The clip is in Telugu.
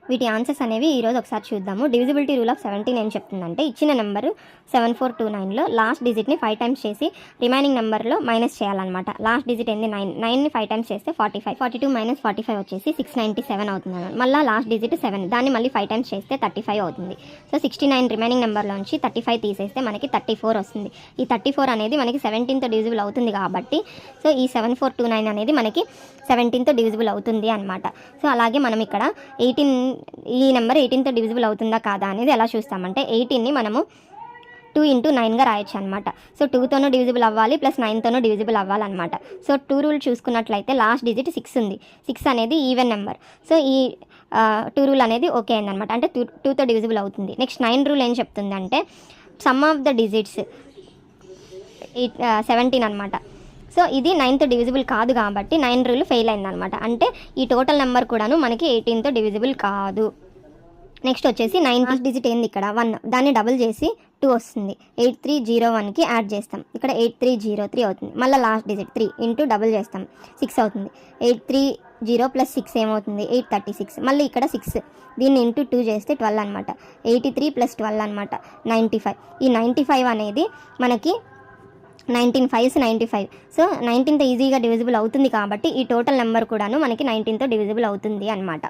వీటి ఆన్సర్స్ అనేవి ఈరోజు ఒకసారి చూద్దాము. డివిజిబిలిటీ రూల్ ఆఫ్ 17 ఏం చెప్తుందంటే, ఇచ్చిన నెంబరు 7429లో లాస్ట్ డిజిట్ని 5 టైమ్స్ చేసి రిమైనింగ్ నెంబర్లో మైనస్ చేయాలన్నమాట. లాస్ట్ డిజిట్ ఏంది 9, 9ని 5 టైమ్స్ చేస్తే 45, 42 మైనస్ 45 వచ్చేసి 697 అవుతుంది అన్నమాట. మళ్ళీ లాస్ట్ డిజిట్ 7, దాన్ని మళ్ళీ 5 టైమ్స్ చేస్తే 35 అవుతుంది. సో 69 రిమైనింగ్ నెంబర్లోంచి 35 తీసేస్తే మనకి 34 వస్తుంది. ఈ 34 అనేది మనకి 17తో డివిజిబుల్ అవుతుంది కాబట్టి సో ఈ 7429 అనేది మనకి 17తో డివిజిబుల్ అవుతుంది అనమాట. సో అలాగే మనం ఇక్కడ ఈ నెంబర్ 18తో డివిజిబుల్ అవుతుందా కాదా అనేది ఎలా చూస్తామంటే, 18ని మనము 2 into 9గా రాయొచ్చు అనమాట. సో 2తోనూ డివిజిబుల్ అవ్వాలి ప్లస్ 9తోనూ డివిజిబుల్ అవ్వాలన్నమాట. సో 2 రూల్ చూసుకున్నట్లయితే లాస్ట్ డిజిట్ 6 ఉంది. 6 అనేది ఈవెన్ నెంబర్. సో ఈ 2 రూల్ అనేది ఓకే అయిందనమాట, అంటే 2తో డివిజిబుల్ అవుతుంది. నెక్స్ట్ 9 రూల్ ఏం చెప్తుందంటే, సమ్ ఆఫ్ ద డిజిట్స్ 17 అనమాట. సో ఇది 9తో డివిజిబుల్ కాదు కాబట్టి 9 రూల్ ఫెయిల్ అయిందనమాట. అంటే ఈ టోటల్ నెంబర్ కూడాను మనకి 18తో డివిజిబుల్ కాదు. నెక్స్ట్ వచ్చేసి 9 డిజిట్ ఏంది ఇక్కడ 1, దాన్ని డబుల్ చేసి 2 వస్తుంది. 8301కి యాడ్ చేస్తాం, ఇక్కడ 8303 అవుతుంది. మళ్ళీ లాస్ట్ డిజిట్ 3 ఇంటూ డబుల్ చేస్తాం, 6 అవుతుంది. 830 ప్లస్ 6 ఏమవుతుంది 836. మళ్ళీ ఇక్కడ 6, దీన్ని ఇంటూ 2 చేస్తే 12 అనమాట. 83 ప్లస్ 12 అనమాట 95. ఈ 95 అనేది మనకి 19 5s 95. సో 19తో ఈజీగా డివిజిబుల్ అవుతుంది కాబట్టి ఈ టోటల్ నెంబర్ కూడాను మనకి 19తో డివిజిబుల్ అవుతుంది అనమాట.